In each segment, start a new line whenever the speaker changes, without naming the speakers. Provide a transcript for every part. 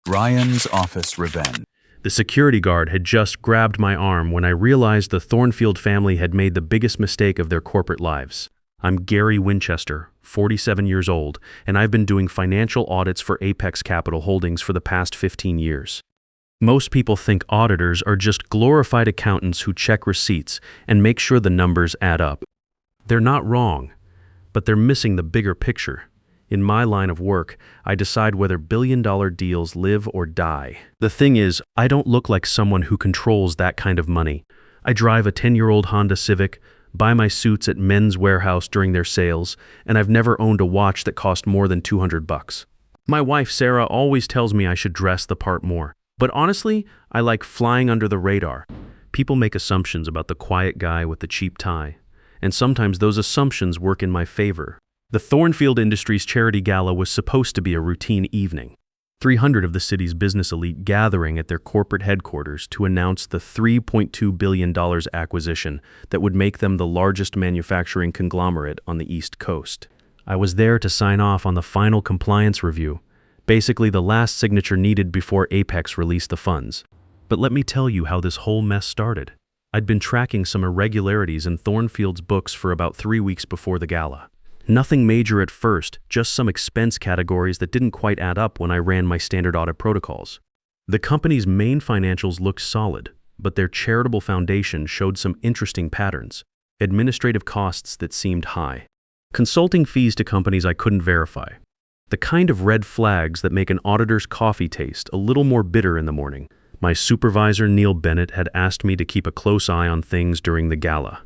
Ryan's office revenge.
The security guard had just grabbed my arm when I realized the Thornfield family had made the biggest mistake of their corporate lives. I'm Gary Winchester, 47 years old, and I've been doing financial audits for Apex Capital Holdings for the past 15 years. Most people think auditors are just glorified accountants who check receipts and make sure the numbers add up. They're not wrong, but they're missing the bigger picture. In my line of work, I decide whether billion-dollar deals live or die. The thing is, I don't look like someone who controls that kind of money. I drive a 10-year-old Honda Civic, buy my suits at Men's Warehouse during their sales, and I've never owned a watch that cost more than $200. My wife, Sarah, always tells me I should dress the part more. But honestly, I like flying under the radar. People make assumptions about the quiet guy with the cheap tie, and sometimes those assumptions work in my favor. The Thornfield Industries charity gala was supposed to be a routine evening. 300 of the city's business elite gathering at their corporate headquarters to announce the $3.2 billion acquisition that would make them the largest manufacturing conglomerate on the East Coast. I was there to sign off on the final compliance review, basically the last signature needed before Apex released the funds. But let me tell you how this whole mess started. I'd been tracking some irregularities in Thornfield's books for about 3 weeks before the gala. Nothing major at first, just some expense categories that didn't quite add up when I ran my standard audit protocols. The company's main financials looked solid, but their charitable foundation showed some interesting patterns. Administrative costs that seemed high. Consulting fees to companies I couldn't verify. The kind of red flags that make an auditor's coffee taste a little more bitter in the morning. My supervisor, Neil Bennett, had asked me to keep a close eye on things during the gala.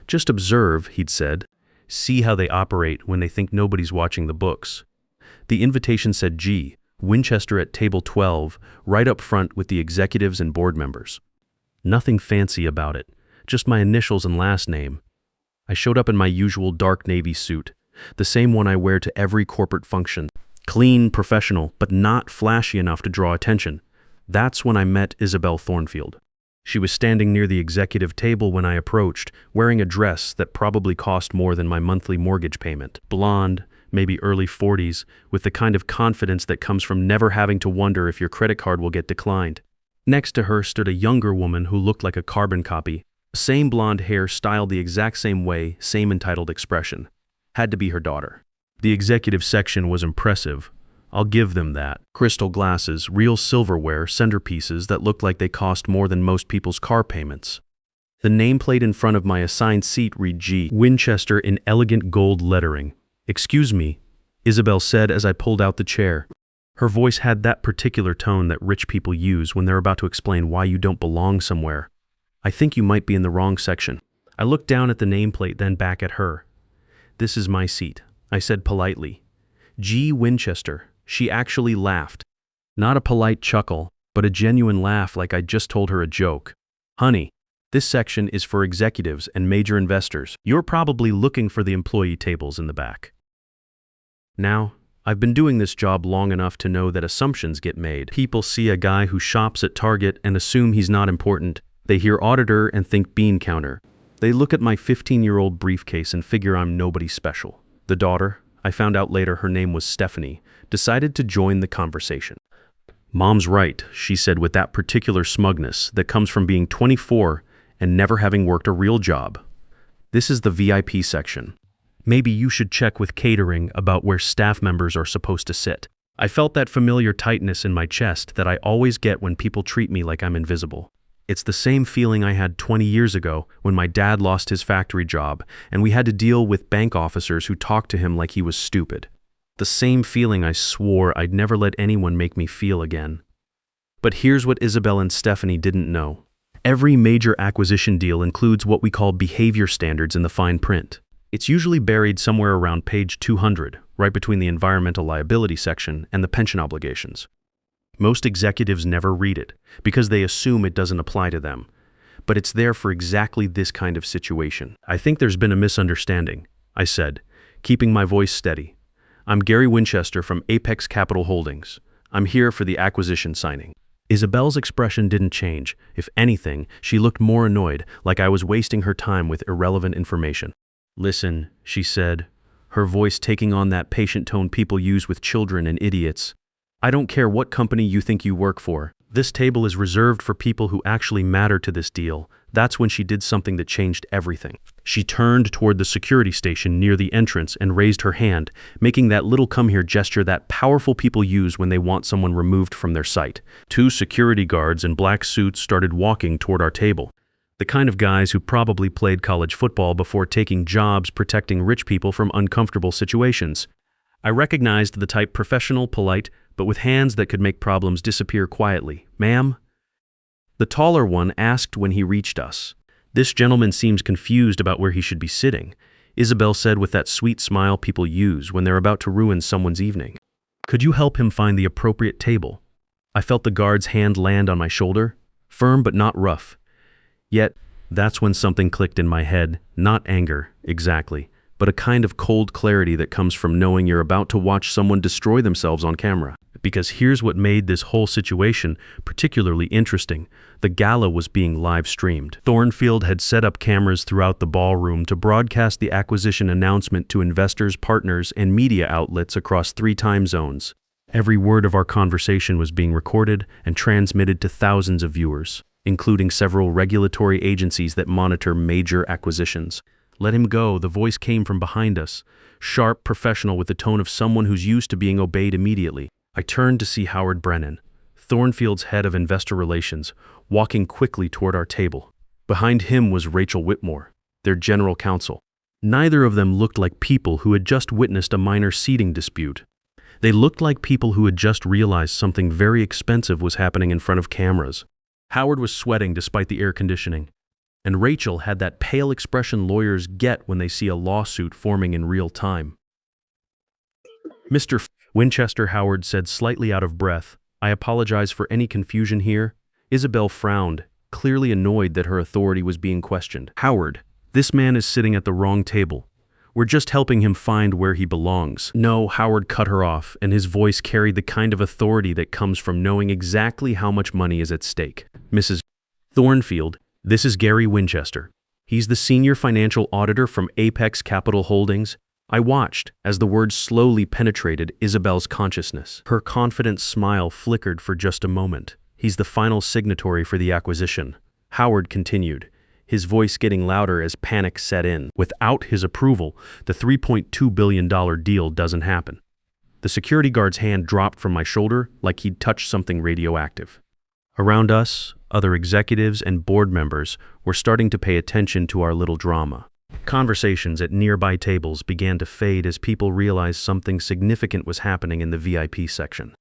Just observe, he'd said. See how they operate when they think nobody's watching the books. The invitation said G. Winchester at table 12, right up front with the executives and board members. Nothing fancy about it, just my initials and last name. I showed up in my usual dark navy suit, the same one I wear to every corporate function. Clean, professional, but not flashy enough to draw attention. That's when I met Isabel Thornfield. She was standing near the executive table when I approached, wearing a dress that probably cost more than my monthly mortgage payment. Blonde, maybe early 40s, with the kind of confidence that comes from never having to wonder if your credit card will get declined. Next to her stood a younger woman who looked like a carbon copy. Same blonde hair styled the exact same way, same entitled expression. Had to be her daughter. The executive section was impressive. I'll give them that. Crystal glasses, real silverware, centerpieces that looked like they cost more than most people's car payments. The nameplate in front of my assigned seat read G. Winchester in elegant gold lettering. "Excuse me," Isabel said as I pulled out the chair. Her voice had that particular tone that rich people use when they're about to explain why you don't belong somewhere. "I think you might be in the wrong section." I looked down at the nameplate, then back at her. "This is my seat," I said politely. G. Winchester. She actually laughed. Not a polite chuckle, but a genuine laugh like I'd just told her a joke. "Honey, this section is for executives and major investors. You're probably looking for the employee tables in the back." Now, I've been doing this job long enough to know that assumptions get made. People see a guy who shops at Target and assume he's not important. They hear auditor and think bean counter. They look at my 15-year-old briefcase and figure I'm nobody special. The daughter, I found out later her name was Stephanie, decided to join the conversation. "Mom's right," she said with that particular smugness that comes from being 24 and never having worked a real job. "This is the VIP section. Maybe you should check with catering about where staff members are supposed to sit." I felt that familiar tightness in my chest that I always get when people treat me like I'm invisible. It's the same feeling I had 20 years ago when my dad lost his factory job and we had to deal with bank officers who talked to him like he was stupid. The same feeling I swore I'd never let anyone make me feel again. But here's what Isabel and Stephanie didn't know. Every major acquisition deal includes what we call behavior standards in the fine print. It's usually buried somewhere around page 200, right between the environmental liability section and the pension obligations. Most executives never read it, because they assume it doesn't apply to them. But it's there for exactly this kind of situation. "I think there's been a misunderstanding," I said, keeping my voice steady. "I'm Gary Winchester from Apex Capital Holdings. I'm here for the acquisition signing." Isabel's expression didn't change. If anything, she looked more annoyed, like I was wasting her time with irrelevant information. "Listen," she said, her voice taking on that patient tone people use with children and idiots. I don't care what company you think you work for. This table is reserved for people who actually matter to this deal. That's when she did something that changed everything. She turned toward the security station near the entrance and raised her hand, making that little come here gesture that powerful people use when they want someone removed from their sight. 2 security guards in black suits started walking toward our table. The kind of guys who probably played college football before taking jobs protecting rich people from uncomfortable situations. I recognized the type: professional, polite, but with hands that could make problems disappear quietly. "Ma'am?" The taller one asked when he reached us. "This gentleman seems confused about where he should be sitting," Isabel said with that sweet smile people use when they're about to ruin someone's evening. "Could you help him find the appropriate table?" I felt the guard's hand land on my shoulder, firm but not rough. Yet, that's when something clicked in my head, not anger, exactly, but a kind of cold clarity that comes from knowing you're about to watch someone destroy themselves on camera. Because here's what made this whole situation particularly interesting. The gala was being live streamed. Thornfield had set up cameras throughout the ballroom to broadcast the acquisition announcement to investors, partners, and media outlets across 3 time zones. Every word of our conversation was being recorded and transmitted to thousands of viewers, including several regulatory agencies that monitor major acquisitions. "Let him go," the voice came from behind us, sharp, professional, with the tone of someone who's used to being obeyed immediately. I turned to see Howard Brennan, Thornfield's head of investor relations, walking quickly toward our table. Behind him was Rachel Whitmore, their general counsel. Neither of them looked like people who had just witnessed a minor seating dispute. They looked like people who had just realized something very expensive was happening in front of cameras. Howard was sweating despite the air conditioning, and Rachel had that pale expression lawyers get when they see a lawsuit forming in real time. "Mr. Winchester," Howard said, slightly out of breath, "I apologize for any confusion here." Isabel frowned, clearly annoyed that her authority was being questioned. "Howard, this man is sitting at the wrong table. We're just helping him find where he belongs." "No," Howard cut her off, and his voice carried the kind of authority that comes from knowing exactly how much money is at stake. "Mrs. Thornfield, this is Gary Winchester. He's the senior financial auditor from Apex Capital Holdings." I watched as the words slowly penetrated Isabel's consciousness. Her confident smile flickered for just a moment. "He's the final signatory for the acquisition," Howard continued, his voice getting louder as panic set in. "Without his approval, the $3.2 billion deal doesn't happen." The security guard's hand dropped from my shoulder like he'd touched something radioactive. Around us, other executives and board members were starting to pay attention to our little drama. Conversations at nearby tables began to fade as people realized something significant was happening in the VIP section.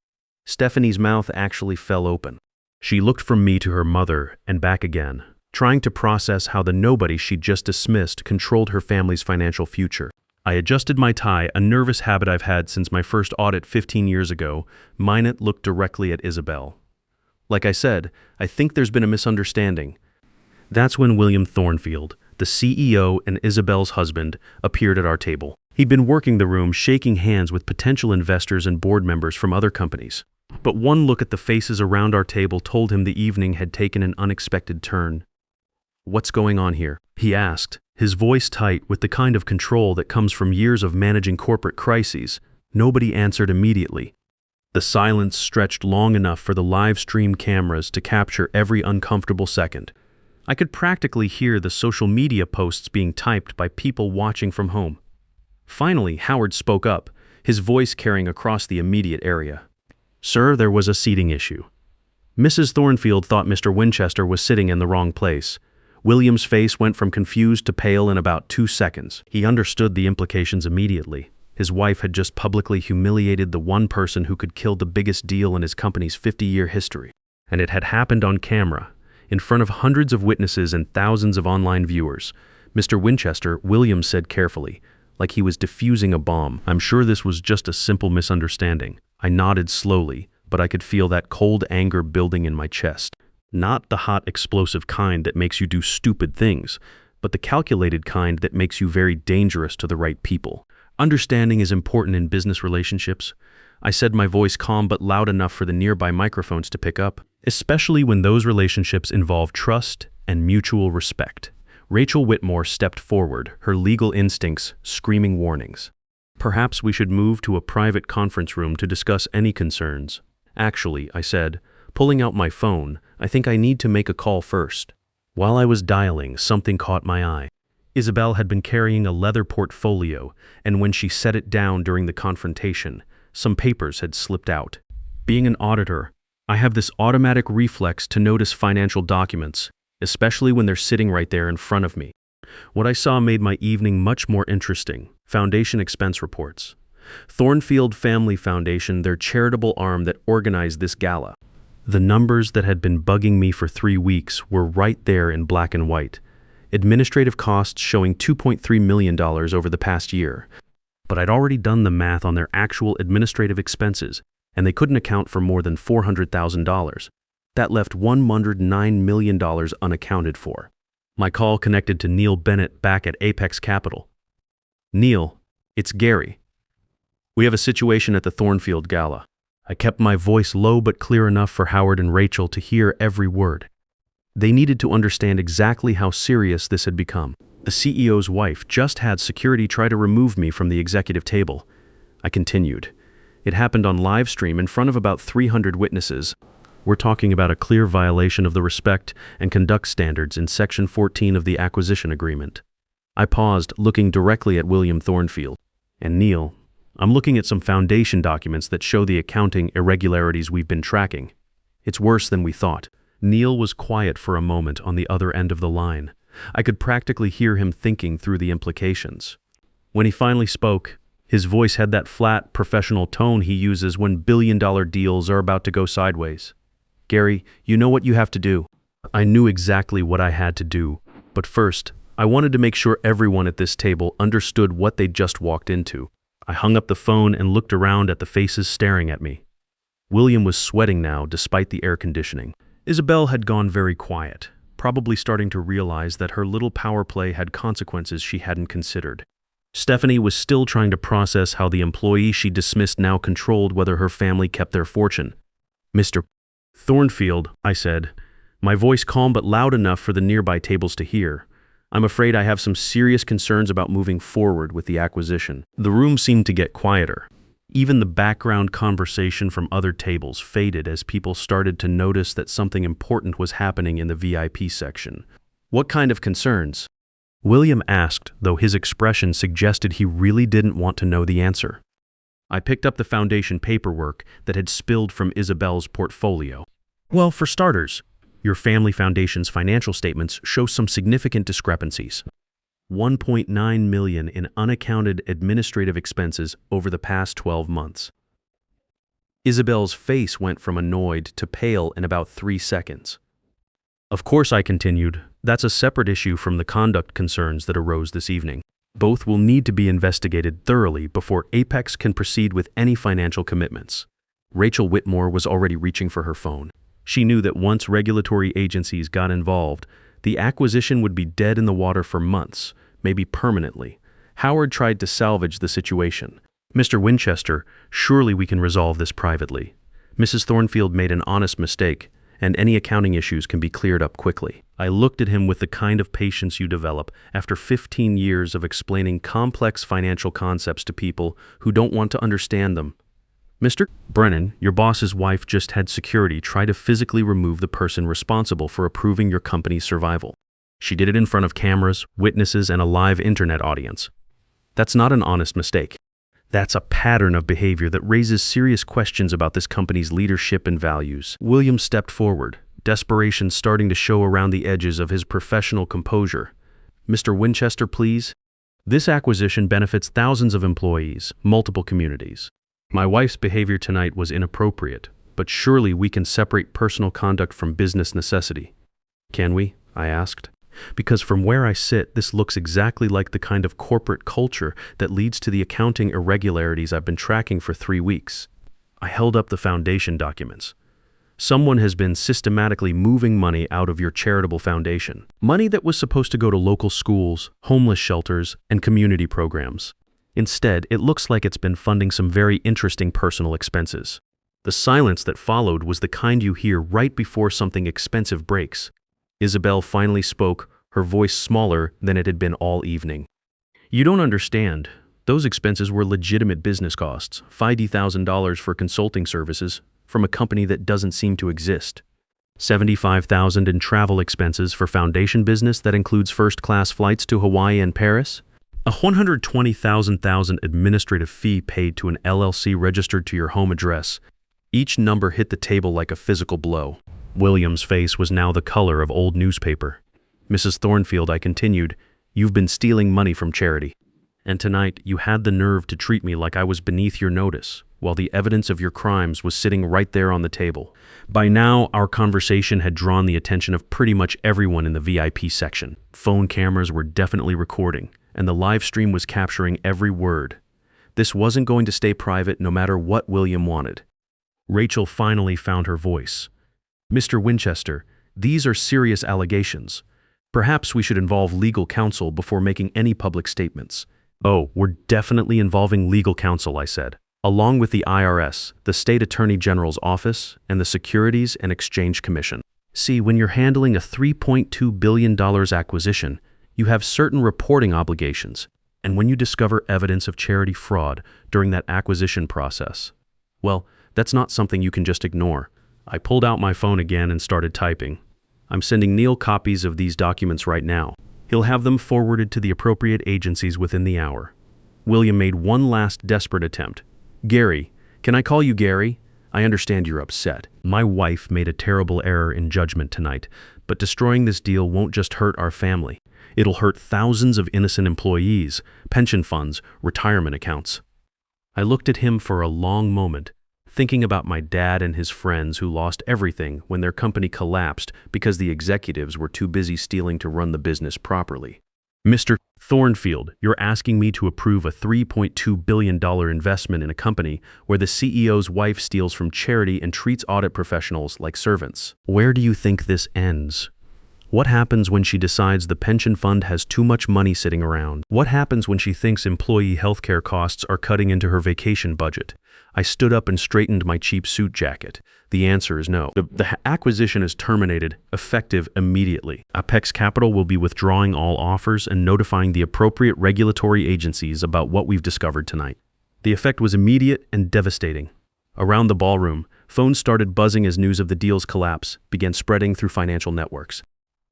Stephanie's mouth actually fell open. She looked from me to her mother and back again, trying to process how the nobody she'd just dismissed controlled her family's financial future. I adjusted my tie, a nervous habit I've had since my first audit 15 years ago. Minot looked directly at Isabel. "Like I said, I think there's been a misunderstanding." That's when William Thornfield, the CEO and Isabel's husband, appeared at our table. He'd been working the room, shaking hands with potential investors and board members from other companies. But one look at the faces around our table told him the evening had taken an unexpected turn. "What's going on here?" he asked, his voice tight with the kind of control that comes from years of managing corporate crises. Nobody answered immediately. The silence stretched long enough for the live stream cameras to capture every uncomfortable second. I could practically hear the social media posts being typed by people watching from home. Finally, Howard spoke up, his voice carrying across the immediate area. "Sir, there was a seating issue. Mrs. Thornfield thought Mr. Winchester was sitting in the wrong place." William's face went from confused to pale in about 2 seconds. He understood the implications immediately. His wife had just publicly humiliated the one person who could kill the biggest deal in his company's 50-year history. And it had happened on camera, in front of hundreds of witnesses and thousands of online viewers. "Mr. Winchester," William said carefully, like he was defusing a bomb, "I'm sure this was just a simple misunderstanding." I nodded slowly, but I could feel that cold anger building in my chest. Not the hot, explosive kind that makes you do stupid things, but the calculated kind that makes you very dangerous to the right people. "Understanding is important in business relationships," I said, my voice calm but loud enough for the nearby microphones to pick up, "especially when those relationships involve trust and mutual respect." Rachel Whitmore stepped forward, her legal instincts screaming warnings. "Perhaps we should move to a private conference room to discuss any concerns," Actually, I said, pulling out my phone, I think I need to make a call first. While I was dialing, something caught my eye. Isabel had been carrying a leather portfolio, and when she set it down during the confrontation, some papers had slipped out. Being an auditor, I have this automatic reflex to notice financial documents, especially when they're sitting right there in front of me. What I saw made my evening much more interesting. Foundation expense reports. Thornfield Family Foundation, their charitable arm that organized this gala. The numbers that had been bugging me for 3 weeks were right there in black and white. Administrative costs showing $2.3 million over the past year. But I'd already done the math on their actual administrative expenses, and they couldn't account for more than $400,000. That left $109 million unaccounted for. My call connected to Neil Bennett back at Apex Capital. Neil, it's Gary. We have a situation at the Thornfield Gala. I kept my voice low but clear enough for Howard and Rachel to hear every word. They needed to understand exactly how serious this had become. The CEO's wife just had security try to remove me from the executive table. I continued. It happened on live stream in front of about 300 witnesses. We're talking about a clear violation of the respect and conduct standards in Section 14 of the acquisition agreement. I paused, looking directly at William Thornfield. And Neil, I'm looking at some foundation documents that show the accounting irregularities we've been tracking. It's worse than we thought. Neil was quiet for a moment on the other end of the line. I could practically hear him thinking through the implications. When he finally spoke, his voice had that flat, professional tone he uses when billion-dollar deals are about to go sideways. Gary, you know what you have to do. I knew exactly what I had to do, but first, I wanted to make sure everyone at this table understood what they'd just walked into. I hung up the phone and looked around at the faces staring at me. William was sweating now, despite the air conditioning. Isabel had gone very quiet, probably starting to realize that her little power play had consequences she hadn't considered. Stephanie was still trying to process how the employee she dismissed now controlled whether her family kept their fortune. Mr. Thornfield, I said, my voice calm but loud enough for the nearby tables to hear. I'm afraid I have some serious concerns about moving forward with the acquisition. The room seemed to get quieter. Even the background conversation from other tables faded as people started to notice that something important was happening in the VIP section. What kind of concerns? William asked, though his expression suggested he really didn't want to know the answer. I picked up the foundation paperwork that had spilled from Isabel's portfolio. Well, for starters, your family foundation's financial statements show some significant discrepancies. $1.9 million in unaccounted administrative expenses over the past 12 months. Isabel's face went from annoyed to pale in about 3 seconds. Of course, I continued, that's a separate issue from the conduct concerns that arose this evening. Both will need to be investigated thoroughly before Apex can proceed with any financial commitments. Rachel Whitmore was already reaching for her phone. She knew that once regulatory agencies got involved, the acquisition would be dead in the water for months, maybe permanently. Howard tried to salvage the situation. Mr. Winchester, surely we can resolve this privately. Mrs. Thornfield made an honest mistake, and any accounting issues can be cleared up quickly. I looked at him with the kind of patience you develop after 15 years of explaining complex financial concepts to people who don't want to understand them. Mr. Brennan, your boss's wife just had security try to physically remove the person responsible for approving your company's survival. She did it in front of cameras, witnesses, and a live internet audience. That's not an honest mistake. That's a pattern of behavior that raises serious questions about this company's leadership and values. William stepped forward, desperation starting to show around the edges of his professional composure. Mr. Winchester, please. This acquisition benefits thousands of employees, multiple communities. My wife's behavior tonight was inappropriate, but surely we can separate personal conduct from business necessity. Can we? I asked. Because from where I sit, this looks exactly like the kind of corporate culture that leads to the accounting irregularities I've been tracking for 3 weeks. I held up the foundation documents. Someone has been systematically moving money out of your charitable foundation. Money that was supposed to go to local schools, homeless shelters, and community programs. Instead, it looks like it's been funding some very interesting personal expenses. The silence that followed was the kind you hear right before something expensive breaks. Isabel finally spoke, her voice smaller than it had been all evening. You don't understand. Those expenses were legitimate business costs, $50,000 for consulting services, from a company that doesn't seem to exist. $75,000 in travel expenses for foundation business that includes first-class flights to Hawaii and Paris. A $120,000 administrative fee paid to an LLC registered to your home address. Each number hit the table like a physical blow. William's face was now the color of old newspaper. Mrs. Thornfield, I continued, you've been stealing money from charity. And tonight you had the nerve to treat me like I was beneath your notice, while the evidence of your crimes was sitting right there on the table. By now, our conversation had drawn the attention of pretty much everyone in the VIP section. Phone cameras were definitely recording, and the live stream was capturing every word. This wasn't going to stay private no matter what William wanted. Rachel finally found her voice. Mr. Winchester, these are serious allegations. Perhaps we should involve legal counsel before making any public statements. Oh, we're definitely involving legal counsel, I said, along with the IRS, the State Attorney General's Office, and the Securities and Exchange Commission. See, when you're handling a $3.2 billion acquisition, you have certain reporting obligations, and when you discover evidence of charity fraud during that acquisition process, well, that's not something you can just ignore. I pulled out my phone again and started typing. I'm sending Neil copies of these documents right now. He'll have them forwarded to the appropriate agencies within the hour. William made one last desperate attempt. Gary, can I call you Gary? I understand you're upset. My wife made a terrible error in judgment tonight, but destroying this deal won't just hurt our family. It'll hurt thousands of innocent employees, pension funds, retirement accounts. I looked at him for a long moment, thinking about my dad and his friends who lost everything when their company collapsed because the executives were too busy stealing to run the business properly. Mr. Thornfield, you're asking me to approve a $3.2 billion investment in a company where the CEO's wife steals from charity and treats audit professionals like servants. Where do you think this ends? What happens when she decides the pension fund has too much money sitting around? What happens when she thinks employee healthcare costs are cutting into her vacation budget? I stood up and straightened my cheap suit jacket. The answer is no. The acquisition is terminated, effective immediately. Apex Capital will be withdrawing all offers and notifying the appropriate regulatory agencies about what we've discovered tonight. The effect was immediate and devastating. Around the ballroom, phones started buzzing as news of the deal's collapse began spreading through financial networks.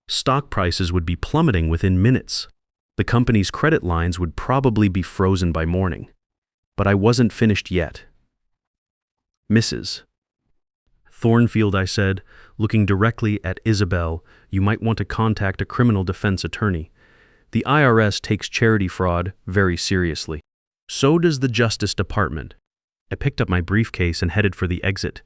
Stock prices would be plummeting within minutes. The company's credit lines would probably be frozen by morning. But I wasn't finished yet. Mrs. Thornfield, I said, looking directly at Isabel, you might want to contact a criminal defense attorney. The IRS takes charity fraud very seriously. So does the Justice Department. I picked up my briefcase and headed for the exit,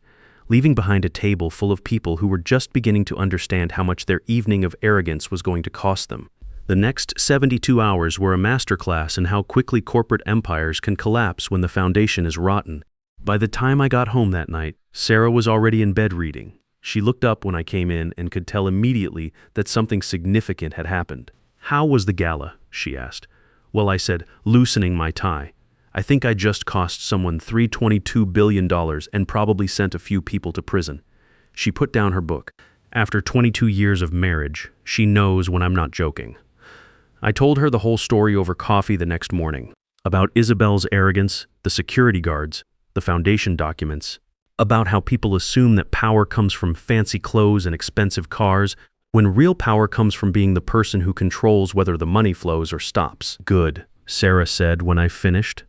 leaving behind a table full of people who were just beginning to understand how much their evening of arrogance was going to cost them. The next 72 hours were a masterclass in how quickly corporate empires can collapse when the foundation is rotten. By the time I got home that night, Sarah was already in bed reading. She looked up when I came in and could tell immediately that something significant had happened. How was the gala? She asked. Well, I said, loosening my tie. I think I just cost someone $322 billion and probably sent a few people to prison. She put down her book. After 22 years of marriage, she knows when I'm not joking. I told her the whole story over coffee the next morning. About Isabel's arrogance, the security guards, the foundation documents, about how people assume that power comes from fancy clothes and expensive cars, when real power comes from being the person who controls whether the money flows or stops. Good, Sarah said when I finished.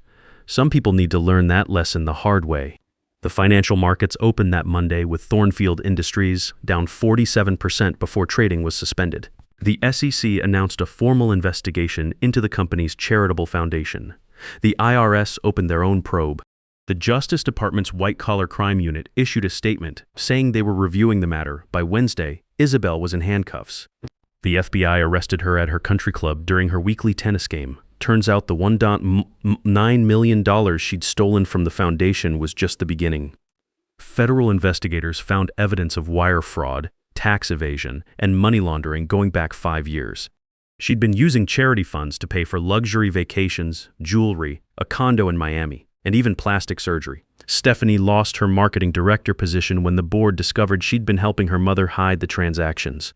Some people need to learn that lesson the hard way. The financial markets opened that Monday with Thornfield Industries down 47% before trading was suspended. The SEC announced a formal investigation into the company's charitable foundation. The IRS opened their own probe. The Justice Department's white-collar crime unit issued a statement saying they were reviewing the matter. By Wednesday, Isabel was in handcuffs. The FBI arrested her at her country club during her weekly tennis game. Turns out the $1.9 million she'd stolen from the foundation was just the beginning. Federal investigators found evidence of wire fraud, tax evasion, and money laundering going back 5 years. She'd been using charity funds to pay for luxury vacations, jewelry, a condo in Miami, and even plastic surgery. Stephanie lost her marketing director position when the board discovered she'd been helping her mother hide the transactions.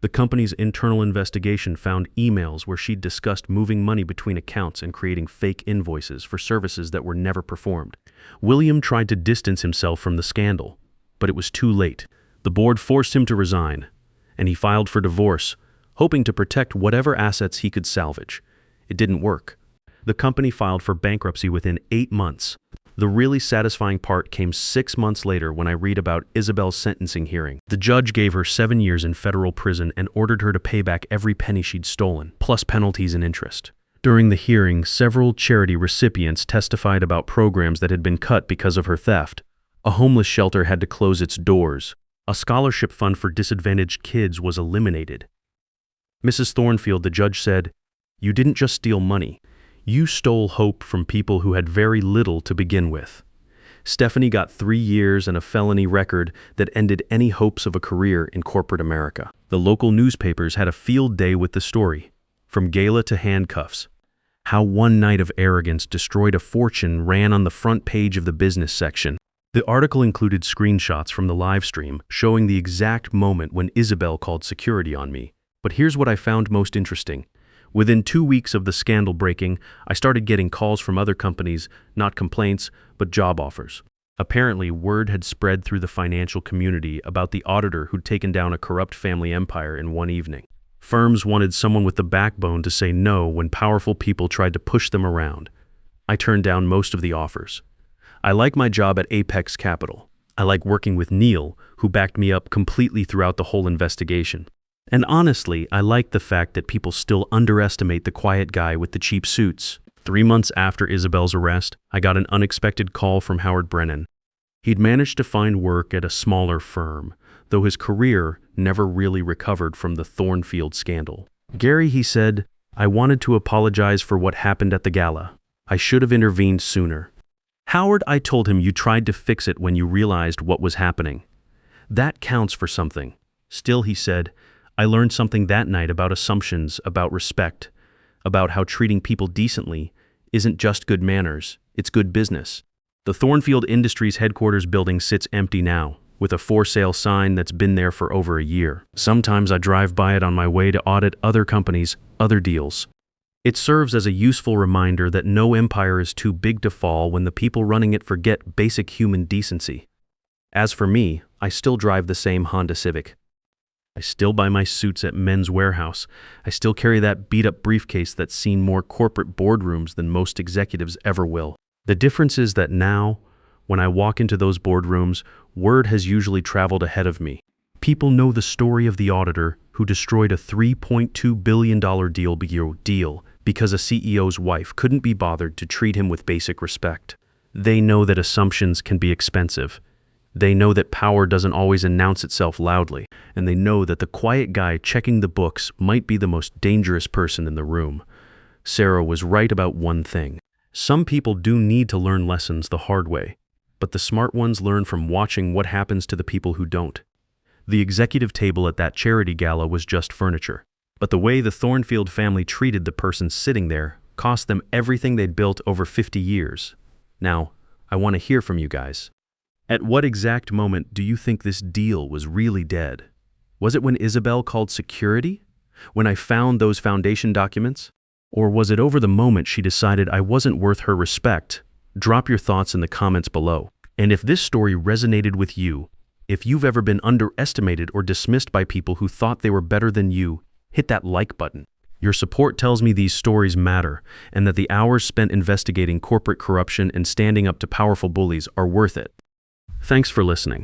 The company's internal investigation found emails where she'd discussed moving money between accounts and creating fake invoices for services that were never performed. William tried to distance himself from the scandal, but it was too late. The board forced him to resign, and he filed for divorce, hoping to protect whatever assets he could salvage. It didn't work. The company filed for bankruptcy within 8 months. The really satisfying part came 6 months later when I read about Isabel's sentencing hearing. The judge gave her 7 years in federal prison and ordered her to pay back every penny she'd stolen, plus penalties and interest. During the hearing, several charity recipients testified about programs that had been cut because of her theft. A homeless shelter had to close its doors. A scholarship fund for disadvantaged kids was eliminated. Mrs. Thornfield, the judge said, "You didn't just steal money. You stole hope from people who had very little to begin with." Stephanie got 3 years and a felony record that ended any hopes of a career in corporate America. The local newspapers had a field day with the story, from Gala to handcuffs. How one night of arrogance destroyed a fortune ran on the front page of the business section. The article included screenshots from the live stream showing the exact moment when Isabel called security on me. But here's what I found most interesting. Within 2 weeks of the scandal breaking, I started getting calls from other companies, not complaints, but job offers. Apparently, word had spread through the financial community about the auditor who'd taken down a corrupt family empire in one evening. Firms wanted someone with the backbone to say no when powerful people tried to push them around. I turned down most of the offers. I like my job at Apex Capital. I like working with Neil, who backed me up completely throughout the whole investigation. And honestly, I like the fact that people still underestimate the quiet guy with the cheap suits. 3 months after Isabel's arrest, I got an unexpected call from Howard Brennan. He'd managed to find work at a smaller firm, though his career never really recovered from the Thornfield scandal. "Gary," he said, "I wanted to apologize for what happened at the gala. I should have intervened sooner." "Howard," I told him, "you tried to fix it when you realized what was happening. That counts for something." Still, he said, "I learned something that night about assumptions, about respect, about how treating people decently isn't just good manners, it's good business." The Thornfield Industries headquarters building sits empty now, with a for sale sign that's been there for over a year. Sometimes I drive by it on my way to audit other companies, other deals. It serves as a useful reminder that no empire is too big to fall when the people running it forget basic human decency. As for me, I still drive the same Honda Civic. I still buy my suits at Men's Warehouse. I still carry that beat-up briefcase that's seen more corporate boardrooms than most executives ever will. The difference is that now, when I walk into those boardrooms, word has usually traveled ahead of me. People know the story of the auditor who destroyed a $3.2 billion deal because a CEO's wife couldn't be bothered to treat him with basic respect. They know that assumptions can be expensive. They know that power doesn't always announce itself loudly, and they know that the quiet guy checking the books might be the most dangerous person in the room. Sarah was right about one thing. Some people do need to learn lessons the hard way, but the smart ones learn from watching what happens to the people who don't. The executive table at that charity gala was just furniture, but the way the Thornfield family treated the person sitting there cost them everything they'd built over 50 years. Now, I want to hear from you guys. At what exact moment do you think this deal was really dead? Was it when Isabel called security? When I found those foundation documents? Or was it over the moment she decided I wasn't worth her respect? Drop your thoughts in the comments below. And if this story resonated with you, if you've ever been underestimated or dismissed by people who thought they were better than you, hit that like button. Your support tells me these stories matter and that the hours spent investigating corporate corruption and standing up to powerful bullies are worth it. Thanks for listening.